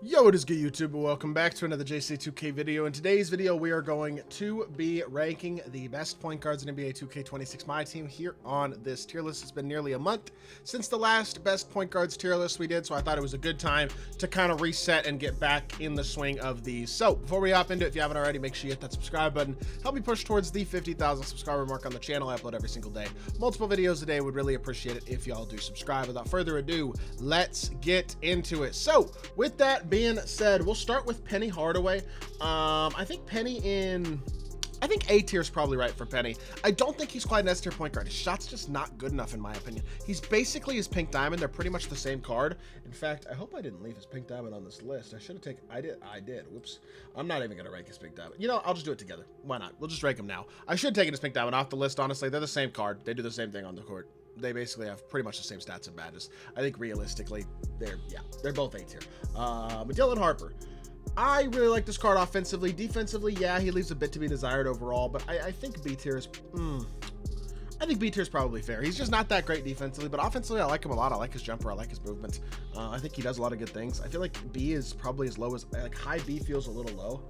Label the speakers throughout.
Speaker 1: Yo, what is good, YouTube? Welcome back to another JC2K video. In today's video, we are going to be ranking the best point guards in NBA 2K26 My Team here on this tier list. It's been nearly a month since the last best point guards tier list we did, so I thought it was a good time to kind of reset and get back in the swing of these. So before we hop into it, if you haven't already, make sure you hit that subscribe button. Help me push towards the 50,000 subscriber mark on the channel. I upload every single day, multiple videos a day. Would really appreciate it if y'all do subscribe. Without further ado, let's get into it. So with that being said, we'll start with Penny Hardaway. I think A tier is probably right for Penny. I don't think he's quite an S tier point guard. His shot's just not good enough in my opinion. He's basically his Pink Diamond. They're pretty much the same card. In fact, I hope I didn't leave his Pink Diamond on this list. I should have taken, I did. Whoops. I'm not even gonna rank his Pink Diamond. You know, I'll just do it together. Why not? We'll just rank him now. I should have taken his Pink Diamond off the list, honestly. They're the same card. They do the same thing on the court. They basically have pretty much the same stats and badges. I think realistically, they're both A tier. But Dylan Harper, I really like this card offensively. Defensively, yeah, he leaves a bit to be desired overall, but I think B tier is, I think B tier is probably fair. He's just not that great defensively, but offensively, I like him a lot. I like his jumper. I like his movement. I think he does a lot of good things. I feel like B is probably as low as, like high B feels a little low.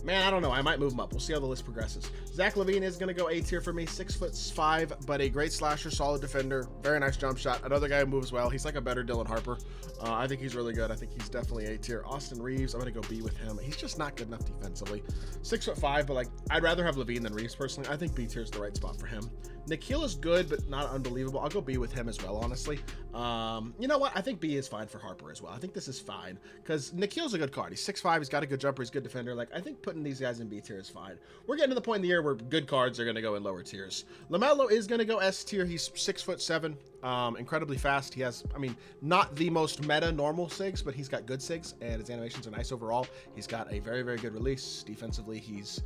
Speaker 1: Man, I don't know. I might move him up. We'll see how the list progresses. Zach LaVine is going to go A tier for me. 6'5", but a great slasher, solid defender, very nice jump shot. Another guy who moves well. He's like a better Dylan Harper. I think he's really good. I think he's definitely A tier. Austin Reeves, I'm going to go B with him. He's just not good enough defensively. 6'5", but like I'd rather have LaVine than Reeves personally. I think B tier is the right spot for him. Nikhil is good, but not unbelievable. I'll go B with him as well, honestly. You know what? I think B is fine for Harper as well. I think this is fine because Nikhil's a good card. He's 6'5", he's got a good jumper, he's a good defender. Like, I think putting these guys in B tier is fine. We're getting to the point in the year where good cards are going to go in lower tiers. LaMelo is going to go S tier. He's 6'7", incredibly fast. He has, I mean, not the most meta normal sigs, but he's got good sigs, and his animations are nice overall. He's got a very, very good release. Defensively, he's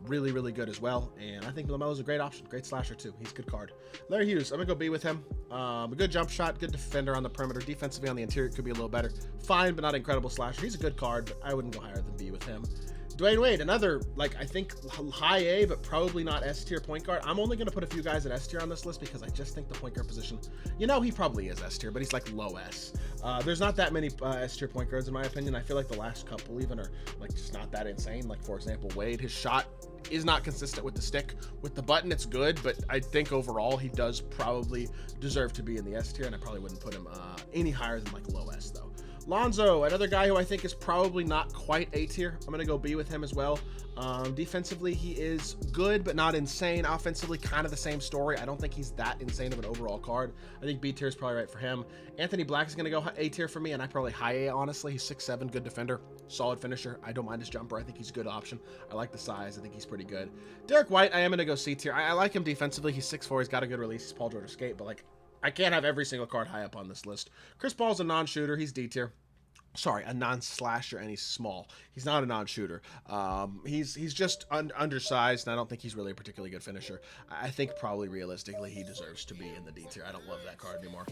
Speaker 1: really, really good as well, and I think LaMelo's a great option. Great slasher, too. He's a good card. Larry Hughes, I'm going to go B with him. A good jump shot, good defender on the perimeter. Defensively on the interior, could be a little better. Fine, but not incredible slasher. He's a good card, but I wouldn't go higher than B with him. Dwayne Wade, another, like, I think high A, but probably not S tier point guard. I'm only going to put a few guys in S tier on this list because I just think the point guard position, you know, he probably is S tier, but he's like low S. There's not that many S tier point guards in my opinion. I feel like the last couple even are like just not that insane. Like, for example, Wade, his shot is not consistent with the stick. With the button, it's good, but I think overall he does probably deserve to be in the S tier, and I probably wouldn't put him any higher than like low S though. Lonzo, another guy who I think is probably not quite A tier. I'm going to go B with him as well. Defensively, he is good, but not insane. Offensively, kind of the same story. I don't think he's that insane of an overall card. I think B tier is probably right for him. Anthony Black is going to go A tier for me, and I probably high A, honestly. He's 6'7", good defender, solid finisher. I don't mind his jumper. I think he's a good option. I like the size. I think he's pretty good. Derek White, I am going to go C tier. I like him defensively. He's 6'4". He's got a good release. He's Paul George skate, but like, I can't have every single card high up on this list. Chris Paul's a non-shooter. He's D tier. Sorry, a non-slasher, and he's small. He's not a non-shooter. He's just undersized, and I don't think he's really a particularly good finisher. I think probably realistically he deserves to be in the D tier. I don't love that card anymore.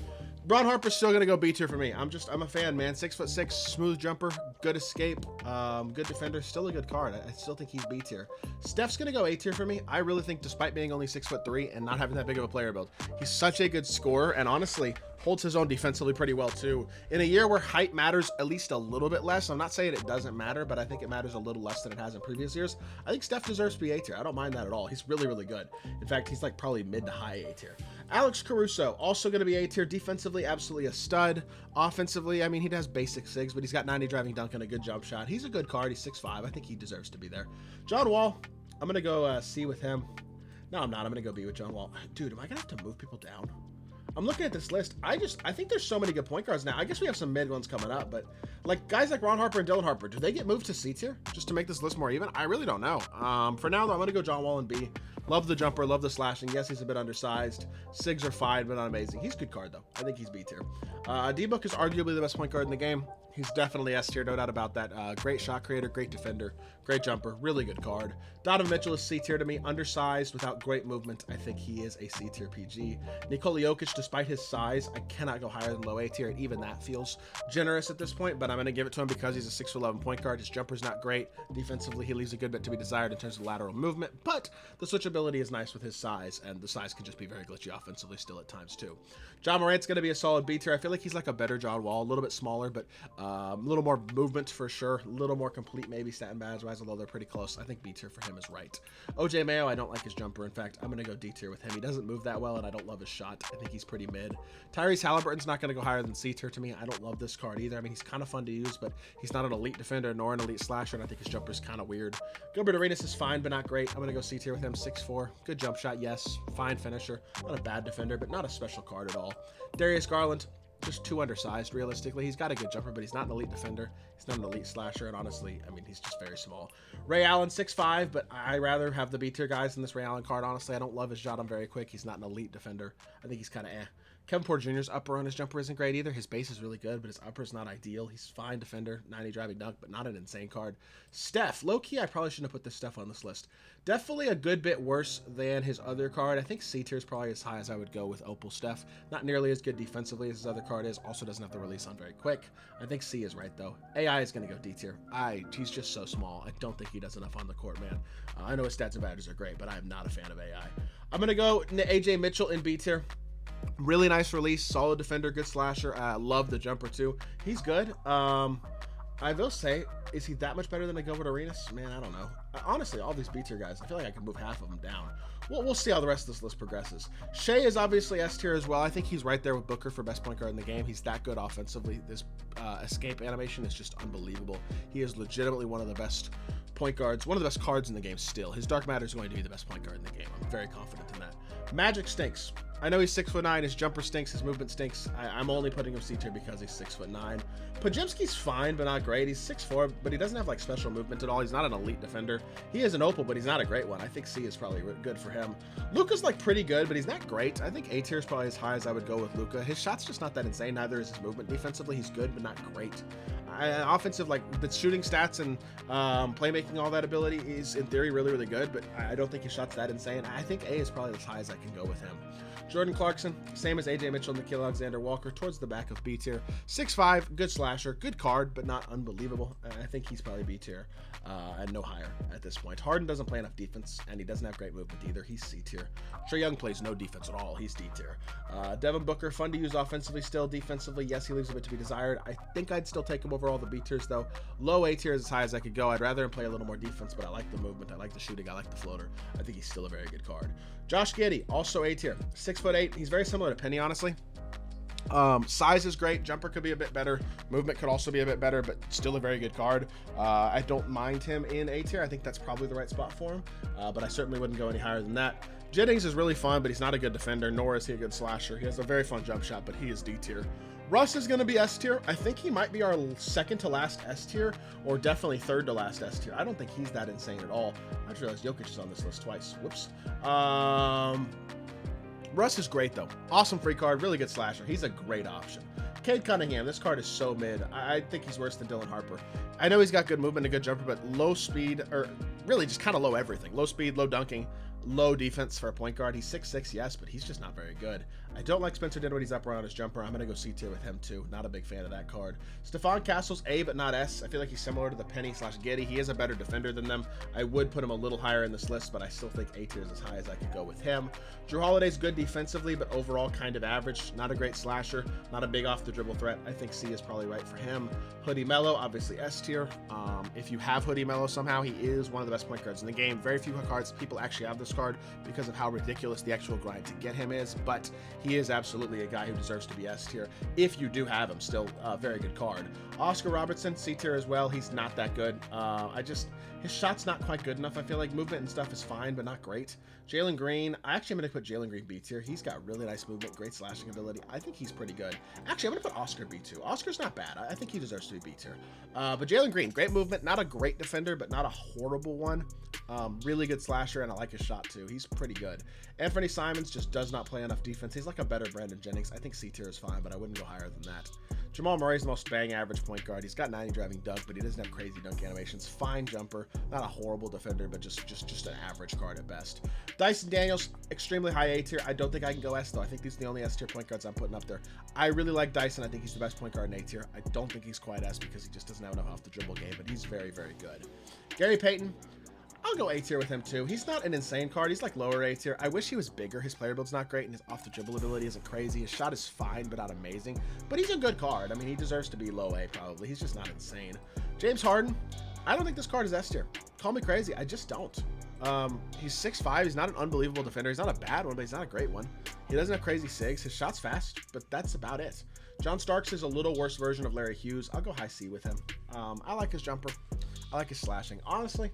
Speaker 1: Ron Harper's still gonna go B tier for me. I'm a fan, man. 6'6", smooth jumper, good escape, good defender, still a good card. I still think he's B tier. Steph's gonna go A tier for me. I really think, despite being only 6'3" and not having that big of a player build, he's such a good scorer, and honestly holds his own defensively pretty well too. In a year where height matters at least a little bit less, I'm not saying it doesn't matter, but I think it matters a little less than it has in previous years. I think Steph deserves to be A tier. I don't mind that at all. He's really, really good. In fact, he's like probably mid to high A tier. Alex Caruso, also going to be A tier. Defensively, absolutely a stud. Offensively, I mean, he has basic sigs, but he's got 90 driving dunk and a good jump shot. He's a good card. He's 6'5". I think he deserves to be there. John Wall, I'm going to go C with him. No, I'm not. I'm going to go B with John Wall. Dude, am I going to have to move people down? I'm looking at this list. I think there's so many good point guards now. I guess we have some mid ones coming up, but like guys like Ron Harper and Dylan Harper, do they get moved to C tier just to make this list more even? I really don't know. For now though, I'm gonna go John Wall and B. Love the jumper, love the slashing. Yes, he's a bit undersized. Sigs are fine, but not amazing. He's a good card though. I think he's B tier. D-Book is arguably the best point guard in the game. He's definitely S tier, no doubt about that. Great shot creator, great defender, great jumper, really good card. Donovan Mitchell is C tier to me, undersized, without great movement. I think he is a C tier PG. Nikola Jokic, despite his size, I cannot go higher than low A tier, and even that feels generous at this point, but I'm going to give it to him because he's a 6'11" point guard. His jumper's not great. Defensively, he leaves a good bit to be desired in terms of lateral movement, but the switchability is nice with his size, and the size can just be very glitchy offensively still at times too. John Morant's going to be a solid B tier. I feel like he's like a better John Wall, a little bit smaller, but A little more movement for sure. A little more complete maybe stat and badge wise, although they're pretty close. I think B tier for him is right. OJ Mayo, I don't like his jumper. In fact, I'm going to go D tier with him. He doesn't move that well, and I don't love his shot. I think he's pretty mid. Tyrese Halliburton's not going to go higher than C tier to me. I don't love this card either. I mean, he's kind of fun to use, but he's not an elite defender nor an elite slasher, and I think his jumper's kind of weird. Gilbert Arenas is fine, but not great. I'm going to go C tier with him. 6'4". Good jump shot, yes. Fine finisher. Not a bad defender, but not a special card at all. Darius Garland, just too undersized, realistically. He's got a good jumper, but he's not an elite defender. He's not an elite slasher, and honestly, I mean, he's just very small. Ray Allen, 6'5", but I rather have the B-tier guys in this Ray Allen card, honestly. I don't love his shot. I'm very quick. He's not an elite defender. I think he's kind of eh. Kevin Porter Jr.'s upper on his jumper isn't great either. His base is really good, but his upper is not ideal. He's fine defender, 90 driving dunk, but not an insane card. Steph, low-key, I probably shouldn't have put this Steph on this list. Definitely a good bit worse than his other card. I think C tier is probably as high as I would go with Opal Steph. Not nearly as good defensively as his other card is. Also doesn't have the release on very quick. I think C is right, though. AI is going to go D tier. He's just so small. I don't think he does enough on the court, man. I know his stats and badges are great, but I am not a fan of AI. I'm going to go AJ Mitchell in B tier. Really nice release, solid defender, good slasher. I love the jumper too. He's good. I will say, is he that much better than a Gilbert Arenas? Man, I don't know. Honestly, all these B-tier guys, I feel like I could move half of them down. We'll see how the rest of this list progresses. Shea is obviously S tier as well. I think he's right there with Booker for best point guard in the game. He's that good offensively. This escape animation is just unbelievable. He is legitimately one of the best point guards, one of the best cards in the game still. His dark matter is going to be the best point guard in the game. I'm very confident in that. Magic stinks. I know he's 6'9". His jumper stinks. His movement stinks. I'm only putting him C tier because he's 6'9". Pajimski's fine, but not great. He's 6'4", but he doesn't have like special movement at all. He's not an elite defender. He is an Opal, but he's not a great one. I think C is probably good for him. Luka's like pretty good, but he's not great. I think A tier is probably as high as I would go with Luka. His shot's just not that insane. Neither is his movement. Defensively, he's good, but not great. Offensive, like the shooting stats and playmaking, all that ability is in theory really, really good, but I don't think his shot's that insane. I think A is probably as high as I can go with him. Jordan Clarkson, same as AJ Mitchell and Nikhil Alexander-Walker, towards the back of B tier. 6'5", good slasher, good card, but not unbelievable. I think he's probably B tier and no higher at this point. Harden doesn't play enough defense, and he doesn't have great movement either. He's C tier. Trae Young plays no defense at all. He's D tier. Devin Booker, fun to use offensively still. Defensively, yes, he leaves a bit to be desired. I think I'd still take him over all the B tiers, though. Low A tier is as high as I could go. I'd rather him play a little more defense, but I like the movement. I like the shooting. I like the floater. I think he's still a very good card. Josh Giddey, also A tier. 6'8". He's very similar to Penny, honestly. Size is great. Jumper could be a bit better. Movement could also be a bit better, but still a very good card. I don't mind him in A tier. I think that's probably the right spot for him, but I certainly wouldn't go any higher than that. Jennings is really fun, but he's not a good defender, nor is he a good slasher. He has a very fun jump shot, but he is D tier. Russ is going to be S tier. I think he might be our second to last S tier, or definitely third to last S tier. I don't think he's that insane at all. I just realized Jokic is on this list twice. Whoops. Russ is great, though. Awesome free card, really good slasher. He's a great option. Cade Cunningham, this card is so mid. I think he's worse than Dylan Harper. I know he's got good movement and a good jumper, but low speed, or really just kind of low everything. Low speed, low dunking, low defense for a point guard. He's 6'6", yes, but he's just not very good. I don't like Spencer Dinwiddie's upper on his jumper. I'm going to go C tier with him, too. Not a big fan of that card. Stephon Castle's A, but not S. I feel like he's similar to the Penny/Giddey. He is a better defender than them. I would put him a little higher in this list, but I still think A tier is as high as I could go with him. Drew Holiday's good defensively, but overall kind of average. Not a great slasher. Not a big off-the-dribble threat. I think C is probably right for him. Hoodie Mello, obviously S tier. If you have Hoodie Mello somehow, he is one of the best point guards in the game. Very few cards people actually have this card because of how ridiculous the actual grind to get him is, but he is absolutely a guy who deserves to be S tier. If you do have him, still a very good card. Oscar Robertson, C tier as well. He's not that good. His shot's not quite good enough. I feel like movement and stuff is fine, but not great. Jalen Green, I actually am going to put Jalen Green B tier. He's got really nice movement, great slashing ability. I think he's pretty good. Actually, I'm going to put Oscar B too. Oscar's not bad. I think he deserves to be B tier. But Jalen Green, great movement, not a great defender, but not a horrible one. Really good slasher, and I like his shot too. He's pretty good. Anthony Simons just does not play enough defense. He's like a better Brandon Jennings. I think C tier is fine, but I wouldn't go higher than that. Jamal Murray's the most bang average point guard. He's got 90 driving dunk, but he doesn't have crazy dunk animations. Fine jumper, not a horrible defender, but just an average card at best. Dyson Daniels, extremely high A tier. I don't think I can go S though. I think these are the only S tier point guards I'm putting up there. I really like Dyson. I think he's the best point guard in A tier. I don't think he's quite S because he just doesn't have enough off the dribble game, but he's very, very good. Gary Payton, I'll go A tier with him too. He's not an insane card. He's like lower A tier. I wish he was bigger. His player build's not great, and his off the dribble ability isn't crazy. His shot is fine, but not amazing. But he's a good card. I mean, he deserves to be low A probably. He's just not insane. James Harden, I don't think this card is S tier. Call me crazy. I just don't. He's 6'5". He's not an unbelievable defender. He's not a bad one, but he's not a great one. He doesn't have crazy sigs. His shot's fast, but that's about it. John Starks is a little worse version of Larry Hughes. I'll go high C with him. I like his jumper. I like his slashing. Honestly,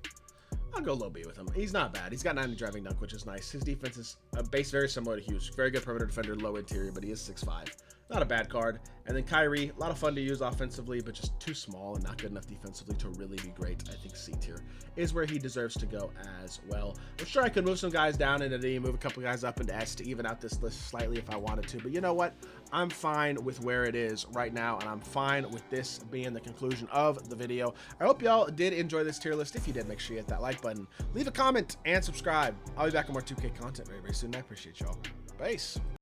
Speaker 1: I'll go low B with him. He's not bad. He's got 90 driving dunk, which is nice. His defense is a base very similar to Hughes. Very good perimeter defender, low interior, but he is 6'5". Not a bad card. And then Kyrie, a lot of fun to use offensively, but just too small and not good enough defensively to really be great. I think C tier is where he deserves to go as well. I'm sure I could move some guys down into D, move a couple guys up into S to even out this list slightly if I wanted to. But you know what? I'm fine with where it is right now, and I'm fine with this being the conclusion of the video. I hope y'all did enjoy this tier list. If you did, make sure you hit that like button, leave a comment, and subscribe. I'll be back with more 2K content very, very soon. I appreciate y'all. Peace.